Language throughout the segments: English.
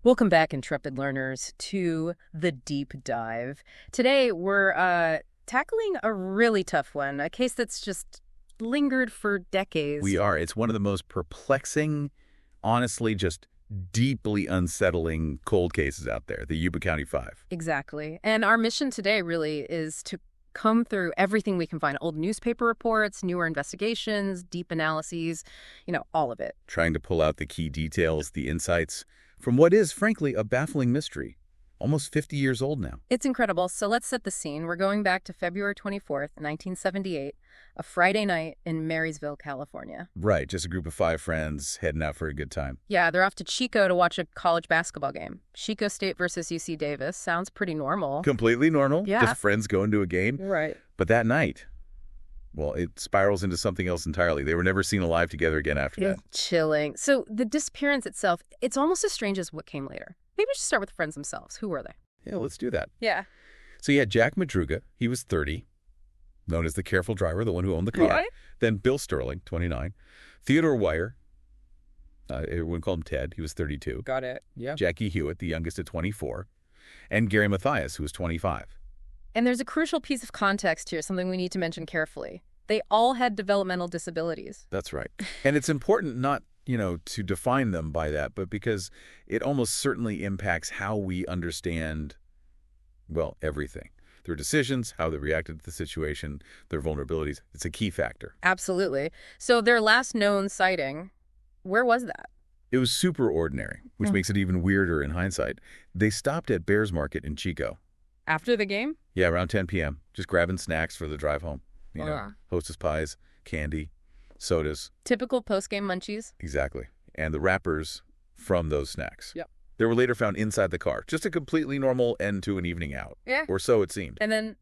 Welcome back, intrepid learners, to the deep dive. Today, we're tackling a really tough one, a case that's just lingered for decades. We are. It's one of the most perplexing, honestly, just deeply unsettling cold cases out there, the Yuba County Five. Exactly. And our mission today really is to comb through everything we can find, old newspaper reports, newer investigations, deep analyses, all of it. Trying to pull out the key details, the insights, from what is, frankly, a baffling mystery. Almost 50 years old now. It's incredible. So let's set the scene. We're going back to February 24th, 1978, a Friday night in Marysville, California. Right, just a group of 5 friends heading out for a good time. Yeah, they're off to Chico to watch a college basketball game. Chico State versus UC Davis. Sounds pretty normal. Completely normal. Yeah. Just friends going to a game. Right. But that night, well, it spirals into something else entirely. They were never seen alive together again after that. Chilling. So the disappearance itself, it's almost as strange as what came later. Maybe we should start with the friends themselves. Who were they? Yeah, let's do that. Yeah. So you had Jack Madruga. He was 30, known as the careful driver, the one who owned the car. Right. Then Bill Sterling, 29. Theodore Weyer, everyone called him Ted. He was 32. Got it. Yeah. Jackie Hewitt, the youngest at 24. And Gary Mathias, who was 25. And there's a crucial piece of context here, something we need to mention carefully. They all had developmental disabilities. That's right. And it's important not, to define them by that, but because it almost certainly impacts how we understand, well, everything. Their decisions, how they reacted to the situation, their vulnerabilities. It's a key factor. Absolutely. So their last known sighting, where was that? It was super ordinary, which makes it even weirder in hindsight. They stopped at Bears Market in Chico. After the game? Yeah, around 10 p.m., just grabbing snacks for the drive home. Yeah. Hostess pies, candy, sodas. Typical post-game munchies. Exactly. And the wrappers from those snacks. Yep. They were later found inside the car. Just a completely normal end to an evening out. Yeah. Or so it seemed. And then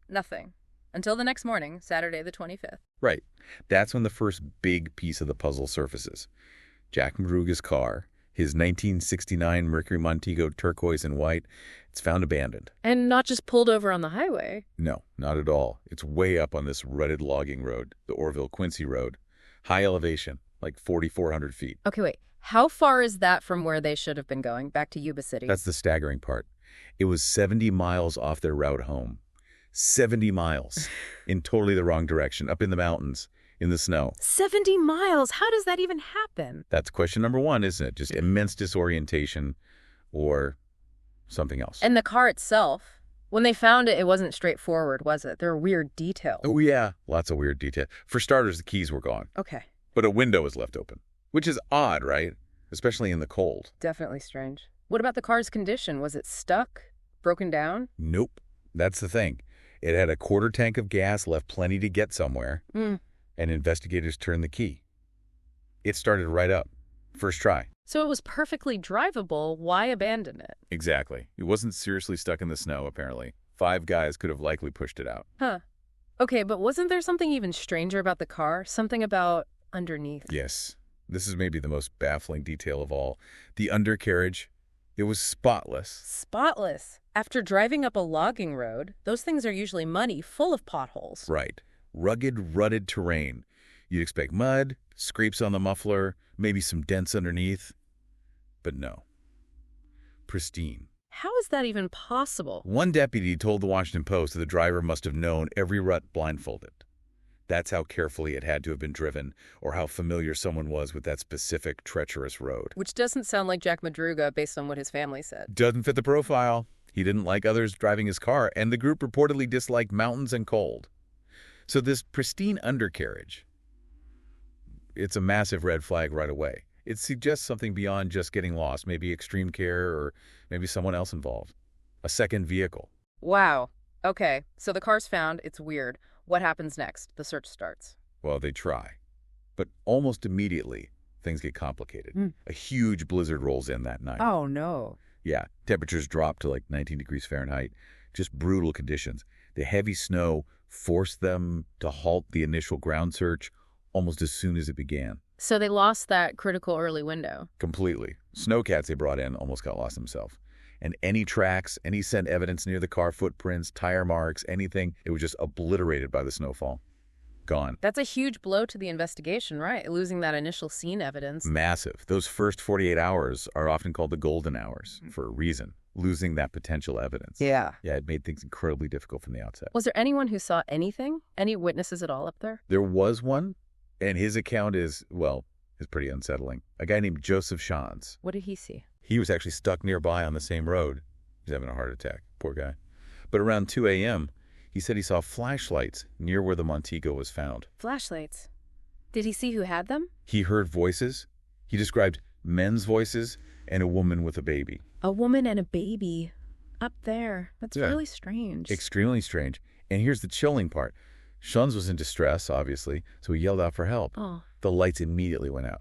nothing. Until the next morning, Saturday the 25th. Right. That's when the first big piece of the puzzle surfaces. Jack Madruga's car, his 1969 Mercury Montego turquoise and white, it's found abandoned. And not just pulled over on the highway. No, not at all. It's way up on this rutted logging road, the Orville-Quincy Road. High elevation, like 4,400 feet. Okay, wait. How far is that from where they should have been going, back to Yuba City? That's the staggering part. It was 70 miles off their route home. 70 miles in totally the wrong direction, up in the mountains, in the snow. 70 miles? How does that even happen? That's question number 1, isn't it? Just immense disorientation or something else. And the car itself, when they found it, it wasn't straightforward, was it? There were weird details. Oh, yeah. Lots of weird detail. For starters, the keys were gone. Okay. But a window was left open, which is odd, right? Especially in the cold. Definitely strange. What about the car's condition? Was it stuck? Broken down? Nope. That's the thing. It had a quarter tank of gas, left plenty to get somewhere, and investigators turned the key. It started right up. First try. So it was perfectly drivable. Why abandon it? Exactly. It wasn't seriously stuck in the snow, apparently. 5 guys could have likely pushed it out. Huh. Okay, but wasn't there something even stranger about the car? Something about underneath? Yes. This is maybe the most baffling detail of all. The undercarriage, it was spotless. Spotless. After driving up a logging road, those things are usually muddy, full of potholes. Right. Rugged, rutted terrain. You'd expect mud, scrapes on the muffler, maybe some dents underneath. But no. Pristine. How is that even possible? One deputy told the Washington Post that the driver must have known every rut blindfolded. That's how carefully it had to have been driven, or how familiar someone was with that specific treacherous road. Which doesn't sound like Jack Madruga based on what his family said. Doesn't fit the profile. He didn't like others driving his car, and the group reportedly disliked mountains and cold. So this pristine undercarriage, it's a massive red flag right away. It suggests something beyond just getting lost, maybe extreme care or maybe someone else involved. A second vehicle. Wow. Okay, so the car's found. It's weird. What happens next? The search starts. Well, they try. But almost immediately, things get complicated. A huge blizzard rolls in that night. Oh, no. Yeah, temperatures drop to like 19 degrees Fahrenheit. Just brutal conditions. The heavy snow forced them to halt the initial ground search almost as soon as it began. So they lost that critical early window. Completely. Snowcats they brought in almost got lost themselves. And any tracks, any scent evidence near the car, footprints, tire marks, anything, it was just obliterated by the snowfall. gone. That's a huge blow to the investigation, right? Losing that initial scene evidence. Massive. Those first 48 hours are often called the golden hours for a reason. Losing that potential evidence. Yeah. Yeah, it made things incredibly difficult from the outset. Was there anyone who saw anything? Any witnesses at all up there? There was one, and his account is pretty unsettling. A guy named Joseph Shans. What did he see? He was actually stuck nearby on the same road. He's having a heart attack. Poor guy. But around 2 a.m., he said he saw flashlights near where the Montego was found. Flashlights. Did he see who had them? He heard voices. He described men's voices and a woman with a baby. A woman and a baby up there. That's Yeah. really strange. Extremely strange. And here's the chilling part. Shans was in distress, obviously, so he yelled out for help. Oh, The lights immediately went out.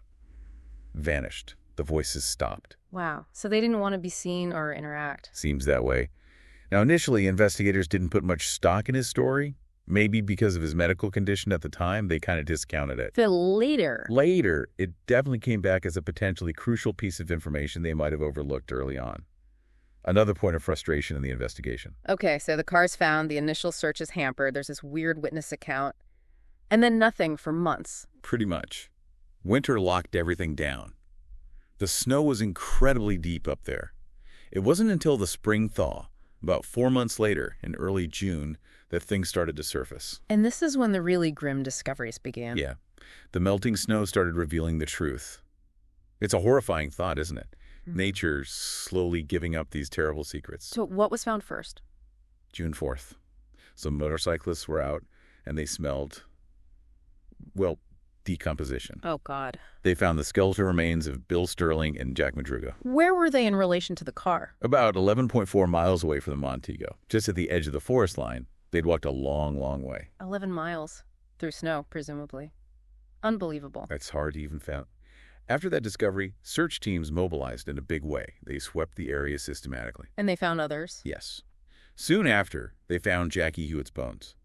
Vanished. The voices stopped. wow. So they didn't want to be seen or interact. Seems that way. Now, initially, investigators didn't put much stock in his story. Maybe because of his medical condition at the time, they kind of discounted it. But later. Later, it definitely came back as a potentially crucial piece of information they might have overlooked early on. Another point of frustration in the investigation. Okay, so the car's found, the initial search is hampered, there's this weird witness account, and then nothing for months. Pretty much. Winter locked everything down. The snow was incredibly deep up there. It wasn't until the spring thaw, about 4 months later, in early June, that things started to surface. And this is when the really grim discoveries began. Yeah. The melting snow started revealing the truth. It's a horrifying thought, isn't it? Nature slowly giving up these terrible secrets. So what was found first? June 4th. Some motorcyclists were out, and they smelled, decomposition. Oh, God. They found the skeletal remains of Bill Sterling and Jack Madruga. Where were they in relation to the car? About 11.4 miles away from the Montego, just at the edge of the forest line. They'd walked a long, long way. 11 miles. Through snow, presumably. Unbelievable. That's hard to even fathom. After that discovery, search teams mobilized in a big way. They swept the area systematically. And they found others? Yes. Soon after, they found Jackie Hewitt's bones.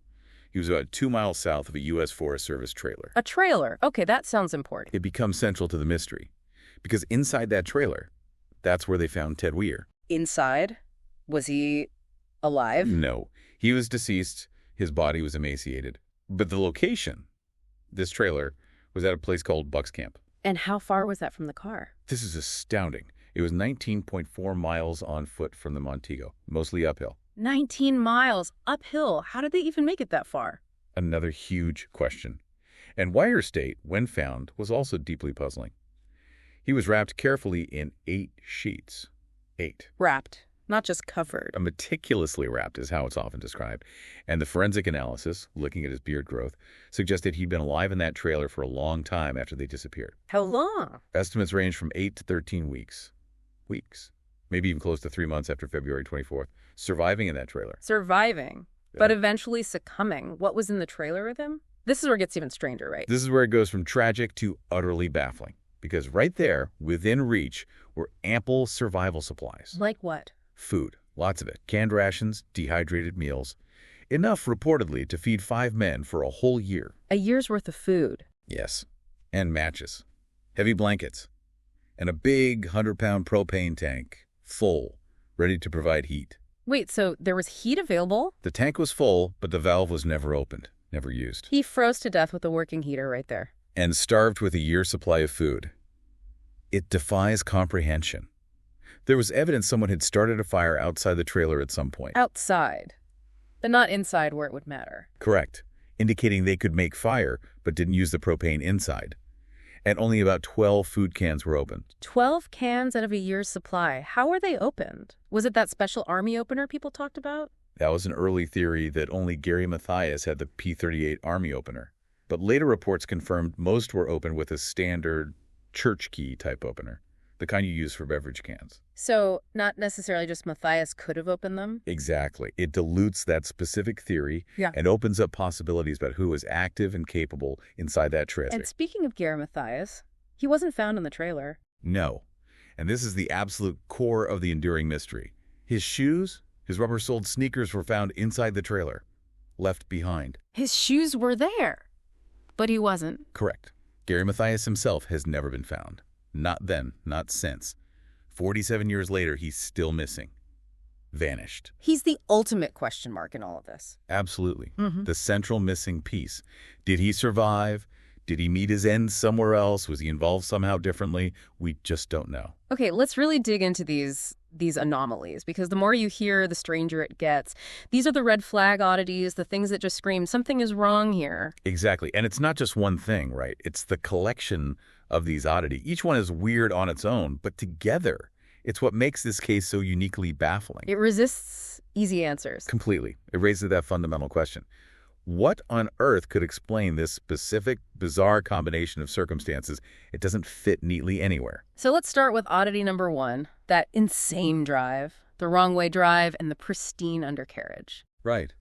He was about 2 miles south of a U.S. Forest Service trailer. A trailer. Okay, that sounds important. It becomes central to the mystery, because inside that trailer, that's where they found Ted Weir. Inside? Was he alive? No, he was deceased. His body was emaciated. But the location, this trailer, was at a place called Bucks Camp. And how far was that from the car? This is astounding. It was 19.4 miles on foot from the Montego, mostly uphill. 19 miles uphill. How did they even make it that far? Another huge question. And Weir's state, when found, was also deeply puzzling. He was wrapped carefully in 8 sheets. 8. Wrapped, not just covered. Meticulously wrapped is how it's often described. And the forensic analysis, looking at his beard growth, suggested he'd been alive in that trailer for a long time after they disappeared. How long? Estimates range from 8 to 13 weeks. Weeks. Maybe even close to 3 months after February 24th, surviving in that trailer. Surviving, Yeah. but eventually succumbing. What was in the trailer with him? This is where it gets even stranger, right? This is where it goes from tragic to utterly baffling. Because right there, within reach, were ample survival supplies. Like what? Food, lots of it. Canned rations, dehydrated meals. Enough, reportedly, to feed 5 men for a whole year. A year's worth of food. Yes. And matches. Heavy blankets. And a big 100-pound propane tank, full, ready to provide heat. Wait, so there was heat available? The tank was full, but the valve was never opened, never used. He froze to death with a working heater right there. And starved with a year's supply of food. It defies comprehension. There was evidence someone had started a fire outside the trailer at some point. Outside, but not inside where it would matter. Correct, indicating they could make fire, but didn't use the propane inside. And only about 12 food cans were opened. 12 cans out of a year's supply. How were they opened? Was it that special army opener people talked about? That was an early theory that only Gary Mathias had the P-38 Army opener. But later reports confirmed most were opened with a standard church key type opener, the kind you use for beverage cans. So not necessarily just Matthias could have opened them? Exactly. It dilutes that specific theory and opens up possibilities about who was active and capable inside that trailer. And speaking of Gary Matthias, he wasn't found in the trailer. No. And this is the absolute core of the enduring mystery. His shoes, his rubber-soled sneakers were found inside the trailer, left behind. His shoes were there, but he wasn't. Correct. Gary Mathias himself has never been found. Not then, not since. 47 years later, he's still missing. vanished. He's the ultimate question mark in all of this. Absolutely. The central missing piece. Did he survive? Did he meet his end somewhere else? Was he involved somehow differently? We just don't know. Okay, let's really dig into these anomalies, because the more you hear, the stranger it gets. These are the red flag oddities, the things that just scream, something is wrong here. Exactly. And it's not just one thing, right? It's the collection of these oddities. Each one is weird on its own, but together, it's what makes this case so uniquely baffling. It resists easy answers. Completely. It raises that fundamental question. What on earth could explain this specific, bizarre combination of circumstances? It doesn't fit neatly anywhere. So let's start with oddity number 1, that insane drive, the wrong way drive, and the pristine undercarriage. Right.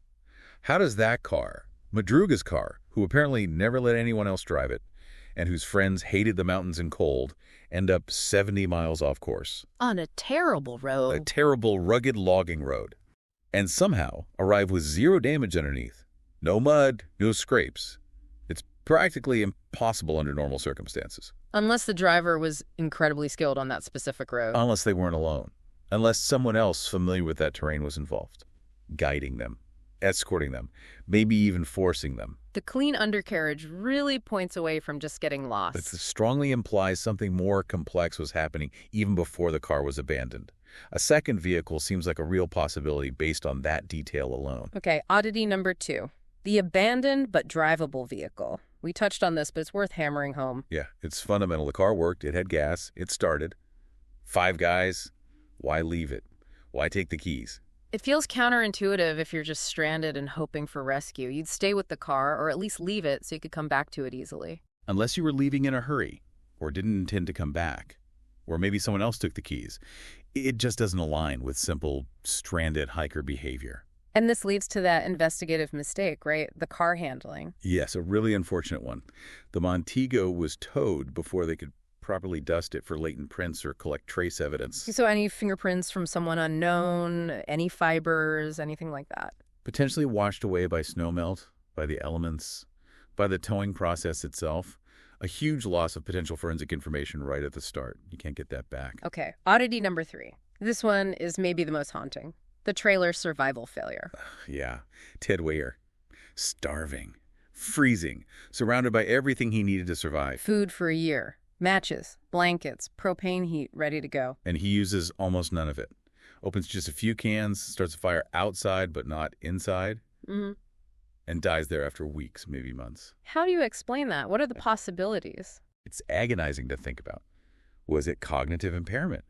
How does that car, Madruga's car, who apparently never let anyone else drive it, and whose friends hated the mountains and cold, end up 70 miles off course? On a terrible road. A terrible, rugged logging road. And somehow arrive with zero damage underneath. No mud, no scrapes. It's practically impossible under normal circumstances. Unless the driver was incredibly skilled on that specific road. Unless they weren't alone. Unless someone else familiar with that terrain was involved. Guiding them, escorting them, maybe even forcing them. The clean undercarriage really points away from just getting lost. It strongly implies something more complex was happening even before the car was abandoned. A second vehicle seems like a real possibility based on that detail alone. Okay, oddity number 2. The abandoned but drivable vehicle. We touched on this, but it's worth hammering home. Yeah, it's fundamental. The car worked. It had gas. It started. 5 guys. Why leave it? Why take the keys? It feels counterintuitive if you're just stranded and hoping for rescue. You'd stay with the car, or at least leave it so you could come back to it easily. Unless you were leaving in a hurry, or didn't intend to come back, or maybe someone else took the keys. It just doesn't align with simple, stranded hiker behavior. And this leads to that investigative mistake, right? The car handling. Yes, a really unfortunate one. The Montego was towed before they could properly dust it for latent prints or collect trace evidence. So any fingerprints from someone unknown, any fibers, anything like that? Potentially washed away by snowmelt, by the elements, by the towing process itself. A huge loss of potential forensic information right at the start. You can't get that back. Okay, oddity number 3. This one is maybe the most haunting. The trailer's survival failure. Yeah, Ted Weir. Starving, freezing, surrounded by everything he needed to survive. Food for a year. Matches, blankets, propane heat, ready to go. And he uses almost none of it. Opens just a few cans, starts a fire outside but not inside, and dies there after weeks, maybe months. How do you explain that? What are the possibilities? It's agonizing to think about. Was it cognitive impairment?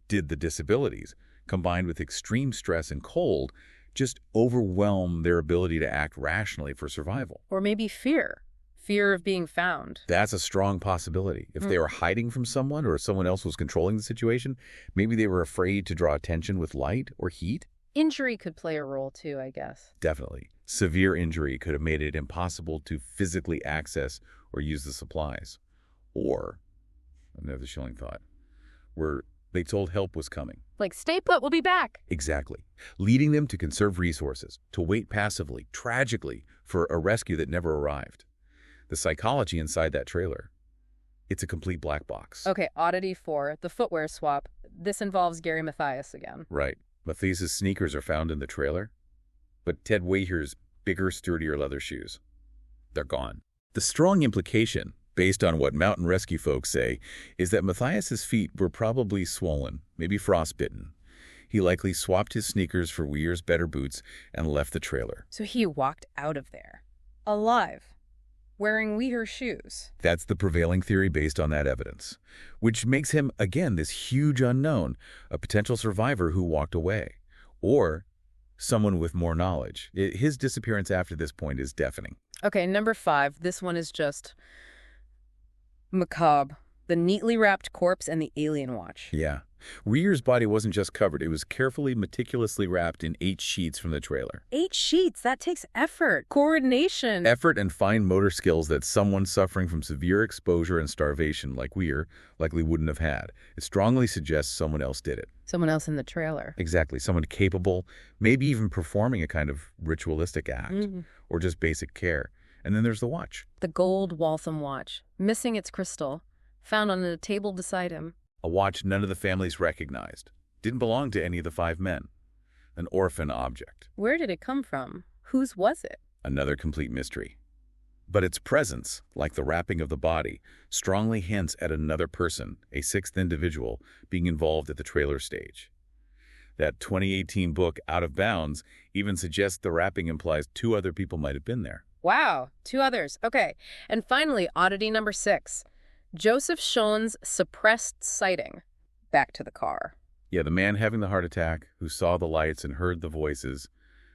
Did the disabilities, combined with extreme stress and cold, just overwhelm their ability to act rationally for survival? Or maybe fear. Fear of being found. That's a strong possibility. If they were hiding from someone or someone else was controlling the situation, maybe they were afraid to draw attention with light or heat. Injury could play a role too, I guess. Definitely. Severe injury could have made it impossible to physically access or use the supplies. Or, another chilling thought, where they told help was coming. Like, stay put, we'll be back. Exactly. Leading them to conserve resources, to wait passively, tragically, for a rescue that never arrived. The psychology inside that trailer, it's a complete black box. Okay, oddity 4, the footwear swap. This involves Gary Mathias again. Right. Mathias' sneakers are found in the trailer, but Ted Weir's bigger, sturdier leather shoes, they're gone. The strong implication, based on what mountain rescue folks say, is that Mathias' feet were probably swollen, maybe frostbitten. He likely swapped his sneakers for Weir's better boots and left the trailer. So he walked out of there, alive, wearing Weir's shoes. That's the prevailing theory based on that evidence, which makes him, again, this huge unknown, a potential survivor who walked away, or someone with more knowledge. His disappearance after this point is deafening. Okay, number 5, this one is just macabre. The neatly wrapped corpse and the alien watch. Yeah. Weir's body wasn't just covered. It was carefully, meticulously wrapped in 8 sheets from the trailer. 8 sheets? That takes effort, coordination. Effort and fine motor skills that someone suffering from severe exposure and starvation like Weir likely wouldn't have had. It strongly suggests someone else did it. Someone else in the trailer. Exactly. Someone capable, maybe even performing a kind of ritualistic act or just basic care. And then there's the watch. The gold Waltham watch, missing its crystal, found on a table beside him. A watch none of the families recognized. Didn't belong to any of the 5 men. an orphan object. Where did it come from? Whose was it? Another complete mystery. But its presence, like the wrapping of the body, strongly hints at another person, a sixth individual, being involved at the trailer stage. That 2018 book, Out of Bounds, even suggests the wrapping implies 2 other people might have been there. Wow, 2 others. Okay. And finally, oddity number 6. Joseph Schoen's suppressed sighting. Back to the car. Yeah, the man having the heart attack, who saw the lights and heard the voices.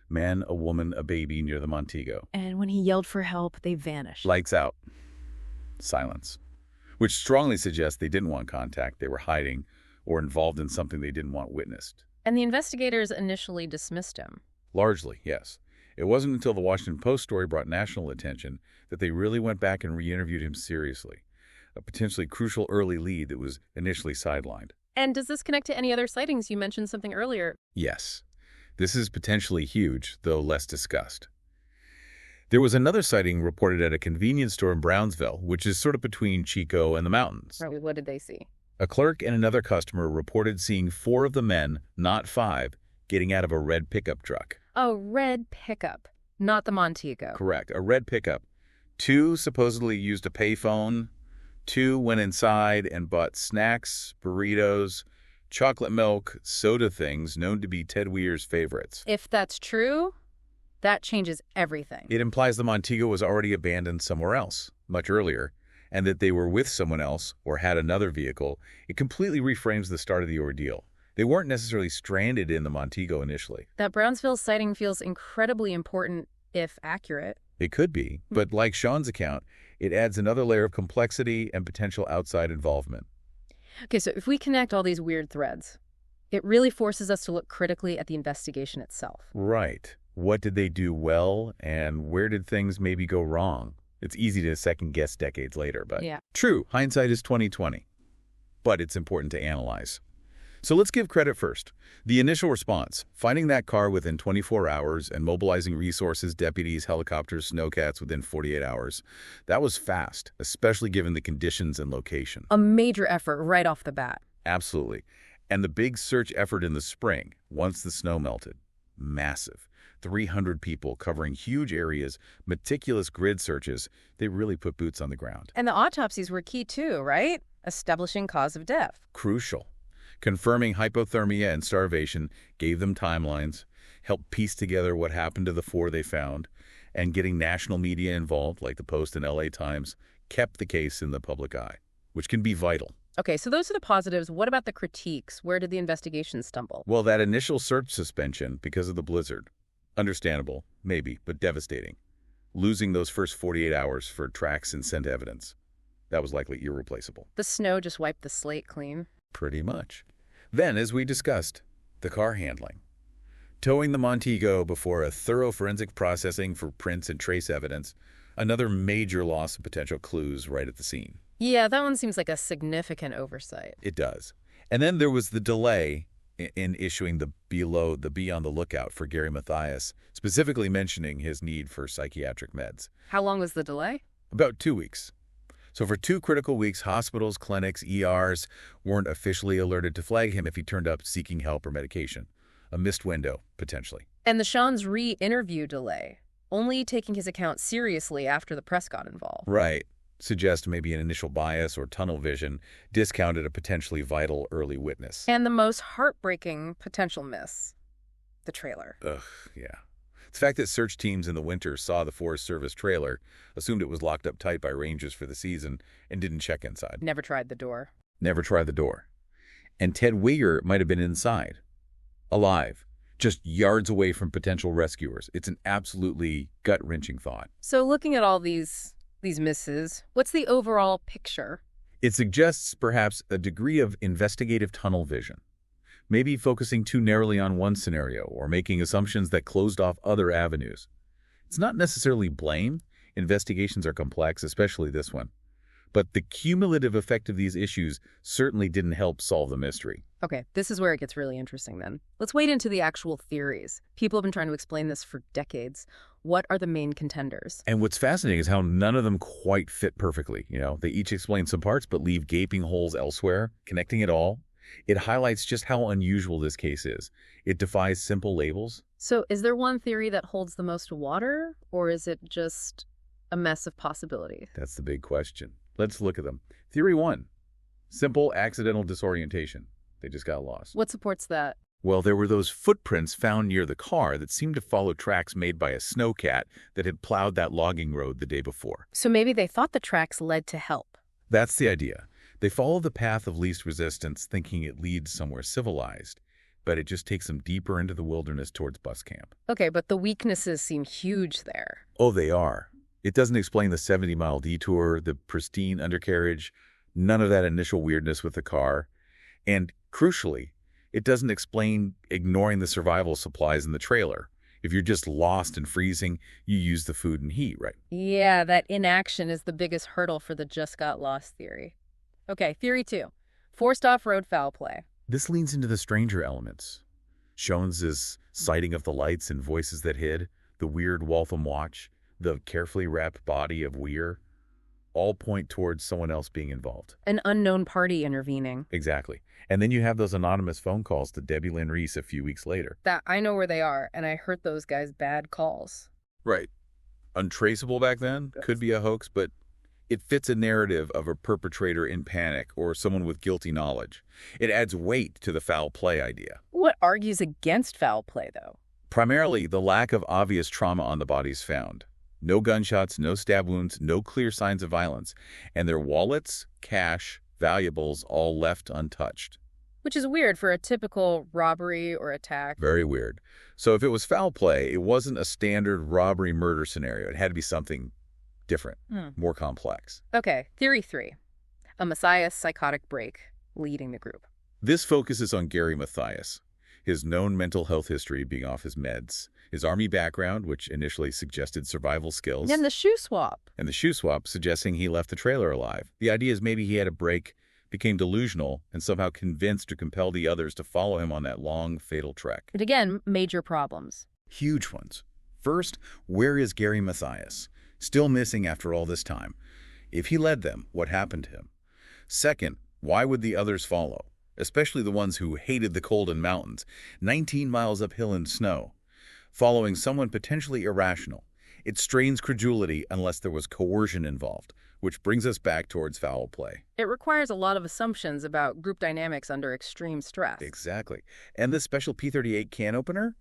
Man, a woman, a baby near the Montego. And when he yelled for help, they vanished. Lights out. Silence. Which strongly suggests they didn't want contact, they were hiding, or involved in something they didn't want witnessed. And the investigators initially dismissed him. Largely, yes. It wasn't until the Washington Post story brought national attention that they really went back and re-interviewed him seriously. A potentially crucial early lead that was initially sidelined. And does this connect to any other sightings? You mentioned something earlier. Yes. This is potentially huge, though less discussed. There was another sighting reported at a convenience store in Brownsville, which is sort of between Chico and the mountains. Right, what did they see? A clerk and another customer reported seeing 4 of the men, not 5, getting out of a red pickup truck. A red pickup, not the Montego. Correct, a red pickup. 2 supposedly used a payphone. 2 went inside and bought snacks, burritos, chocolate milk, soda things known to be Ted Weir's favorites. If that's true, that changes everything. It implies the Montego was already abandoned somewhere else, much earlier, and that they were with someone else or had another vehicle. It completely reframes the start of the ordeal. They weren't necessarily stranded in the Montego initially. That Brownsville sighting feels incredibly important, if accurate. It could be, but like Sean's account, it adds another layer of complexity and potential outside involvement. Okay, so if we connect all these weird threads, it really forces us to look critically at the investigation itself. Right. What did they do well, and where did things maybe go wrong? It's easy to second-guess decades later, but yeah. True, hindsight is 20/20. But it's important to analyze. So let's give credit first. The initial response, finding that car within 24 hours and mobilizing resources, deputies, helicopters, snowcats within 48 hours. That was fast, especially given the conditions and location. A major effort right off the bat. Absolutely. And the big search effort in the spring, once the snow melted. Massive. 300 people covering huge areas, meticulous grid searches. They really put boots on the ground. And the autopsies were key too, right? Establishing cause of death. Crucial. Confirming hypothermia and starvation, gave them timelines, helped piece together what happened to the 4 they found, and getting national media involved, like the Post and LA Times, kept the case in the public eye, which can be vital. Okay, so those are the positives. What about the critiques? Where did the investigation stumble? Well, that initial search suspension because of the blizzard. Understandable, maybe, but devastating. Losing those first 48 hours for tracks and scent evidence. That was likely irreplaceable. The snow just wiped the slate clean. Pretty much. Then, as we discussed, the car handling. Towing the Montego before a thorough forensic processing for prints and trace evidence, another major loss of potential clues right at the scene. Yeah, that one seems like a significant oversight. It does. And then there was the delay in issuing the be on the lookout for Gary Mathias, specifically mentioning his need for psychiatric meds. How long was the delay? About 2 weeks. So for 2 critical weeks, hospitals, clinics, ERs weren't officially alerted to flag him if he turned up seeking help or medication. A missed window, potentially. And the Sean's re-interview delay, only taking his account seriously after the press got involved. Right. Suggest maybe an initial bias or tunnel vision, discounted a potentially vital early witness. And the most heartbreaking potential miss, the trailer. Ugh, yeah. The fact that search teams in the winter saw the Forest Service trailer, assumed it was locked up tight by rangers for the season, and didn't check inside. Never tried the door. Never tried the door. And Ted Weir might have been inside, alive, just yards away from potential rescuers. It's an absolutely gut-wrenching thought. So looking at all these misses, what's the overall picture? It suggests perhaps a degree of investigative tunnel vision. Maybe focusing too narrowly on one scenario or making assumptions that closed off other avenues. It's not necessarily blame. Investigations are complex, especially this one. But the cumulative effect of these issues certainly didn't help solve the mystery. Okay, this is where it gets really interesting then. Let's wade into the actual theories. People have been trying to explain this for decades. What are the main contenders? And what's fascinating is how none of them quite fit perfectly. They each explain some parts but leave gaping holes elsewhere, connecting it all. It highlights just how unusual this case is. It defies simple labels. So is there one theory that holds the most water, or is it just a mess of possibilities? That's the big question. Let's look at them. Theory 1. Simple accidental disorientation. They just got lost. What supports that? Well, there were those footprints found near the car that seemed to follow tracks made by a snowcat that had plowed that logging road the day before. So maybe they thought the tracks led to help. That's the idea. They follow the path of least resistance, thinking it leads somewhere civilized, but it just takes them deeper into the wilderness towards bus camp. Okay, but the weaknesses seem huge there. Oh, they are. It doesn't explain the 70-mile detour, the pristine undercarriage, none of that initial weirdness with the car. And crucially, it doesn't explain ignoring the survival supplies in the trailer. If you're just lost and freezing, you use the food and heat, right? Yeah, that inaction is the biggest hurdle for the just got lost theory. Okay, theory 2. Forced off-road foul play. This leans into the stranger elements. Jones's sighting of the lights and voices that hid, the weird Waltham watch, the carefully wrapped body of Weir, all point towards someone else being involved. An unknown party intervening. Exactly. And then you have those anonymous phone calls to Debbie Lynn Reese a few weeks later. That I know where they are, and I heard those guys' bad calls. Right. Untraceable back then? Could be a hoax, but it fits a narrative of a perpetrator in panic or someone with guilty knowledge. It adds weight to the foul play idea. What argues against foul play, though? Primarily, the lack of obvious trauma on the bodies found. No gunshots, no stab wounds, no clear signs of violence. And their wallets, cash, valuables all left untouched. Which is weird for a typical robbery or attack. Very weird. So if it was foul play, it wasn't a standard robbery-murder scenario. It had to be something different, more complex. Okay, theory 3. A Matthias psychotic break leading the group. This focuses on Gary Matthias, his known mental health history being off his meds, his Army background, which initially suggested survival skills, And the shoe swap. and the shoe swap suggesting he left the trailer alive. The idea is maybe he had a break, became delusional, and somehow convinced or compelled the others to follow him on that long, fatal trek. But again, major problems. Huge ones. First, where is Gary Matthias? Still missing after all this time. If he led them, what happened to him? Second, why would the others follow? Especially the ones who hated the cold and mountains, 19 miles uphill in snow. Following someone potentially irrational. It strains credulity unless there was coercion involved, which brings us back towards foul play. It requires a lot of assumptions about group dynamics under extreme stress. Exactly. And this special P-38 can opener?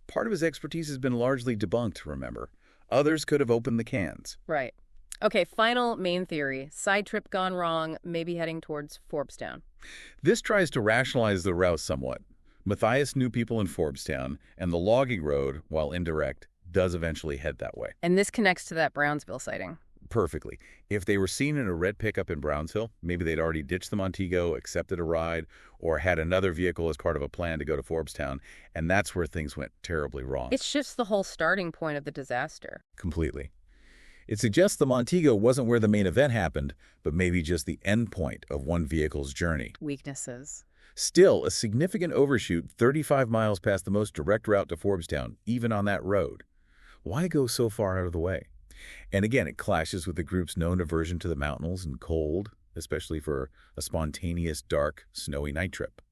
Part of his expertise has been largely debunked, remember. Others could have opened the cans. Right. Okay, final main theory. Side trip gone wrong, maybe heading towards Forbestown. This tries to rationalize the route somewhat. Matthias knew people in Forbestown, and the logging road, while indirect, does eventually head that way. And this connects to that Brownsville sighting. Perfectly. If they were seen in a red pickup in Brownsville, maybe they'd already ditched the Montego, accepted a ride, or had another vehicle as part of a plan to go to Forbestown, and that's where things went terribly wrong. It shifts the whole starting point of the disaster. Completely. It suggests the Montego wasn't where the main event happened, but maybe just the end point of one vehicle's journey. Weaknesses. Still, a significant overshoot 35 miles past the most direct route to Forbestown, even on that road. Why go so far out of the way? And again, it clashes with the group's known aversion to the mountains and cold, especially for a spontaneous, dark, snowy night trip.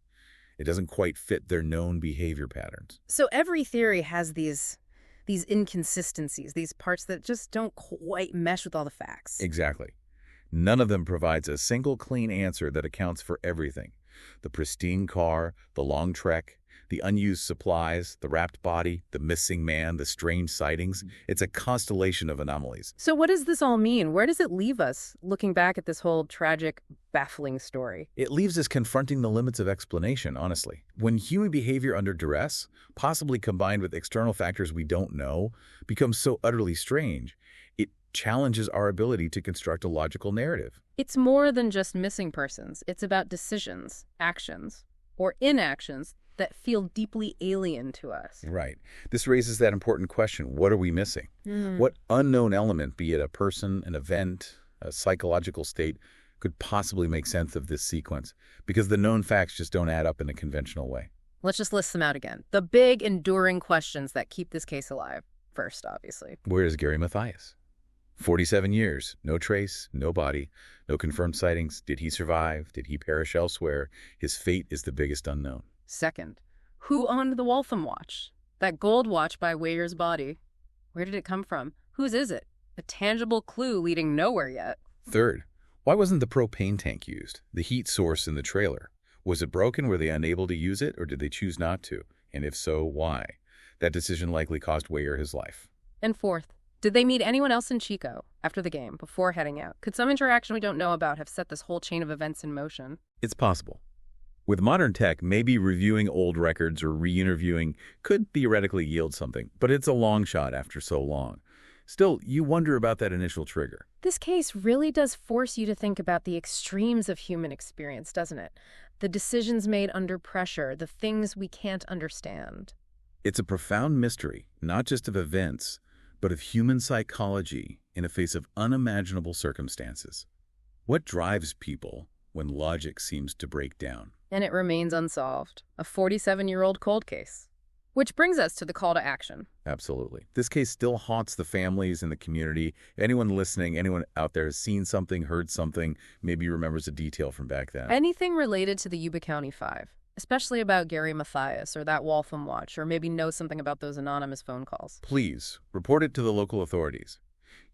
It doesn't quite fit their known behavior patterns. So every theory has these inconsistencies, these parts that just don't quite mesh with all the facts. Exactly. None of them provides a single clean answer that accounts for everything. The pristine car, the long trek, the unused supplies, the wrapped body, the missing man, the strange sightings. It's a constellation of anomalies. So what does this all mean? Where does it leave us, looking back at this whole tragic, baffling story? It leaves us confronting the limits of explanation, honestly. When human behavior under duress, possibly combined with external factors we don't know, becomes so utterly strange, it challenges our ability to construct a logical narrative. It's more than just missing persons. It's about decisions, actions, or inactions that feel deeply alien to us. Right. This raises that important question, what are we missing? What unknown element, be it a person, an event, a psychological state, could possibly make sense of this sequence? Because the known facts just don't add up in a conventional way. Let's just list them out again. The big, enduring questions that keep this case alive. First, obviously. Where is Gary Matthias? 47 years, no trace, no body, no confirmed sightings. Did he survive? Did he perish elsewhere? His fate is the biggest unknown. Second, who owned the Waltham watch? That gold watch by Weyer's body. Where did it come from? Whose is it? A tangible clue leading nowhere yet. Third, why wasn't the propane tank used? The heat source in the trailer. Was it broken? Were they unable to use it, or did they choose not to? And if so, why? That decision likely cost Weyer his life. And fourth, did they meet anyone else in Chico after the game, before heading out? Could some interaction we don't know about have set this whole chain of events in motion? It's possible. With modern tech, maybe reviewing old records or re-interviewing could theoretically yield something, but it's a long shot after so long. Still, you wonder about that initial trigger. This case really does force you to think about the extremes of human experience, doesn't it? The decisions made under pressure, the things we can't understand. It's a profound mystery, not just of events, but of human psychology in the face of unimaginable circumstances. What drives people when logic seems to break down? And it remains unsolved. A 47-year-old cold case. Which brings us to the call to action. Absolutely. This case still haunts the families and the community. Anyone listening, anyone out there has seen something, heard something, maybe remembers a detail from back then. Anything related to the Yuba County Five, especially about Gary Mathias or that Waltham watch, or maybe know something about those anonymous phone calls. Please report it to the local authorities.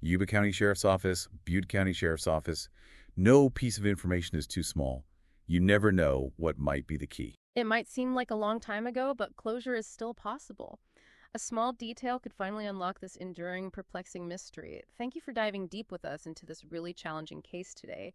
Yuba County Sheriff's Office, Butte County Sheriff's Office. No piece of information is too small. You never know what might be the key. It might seem like a long time ago, but closure is still possible. A small detail could finally unlock this enduring, perplexing mystery. Thank you for diving deep with us into this really challenging case today.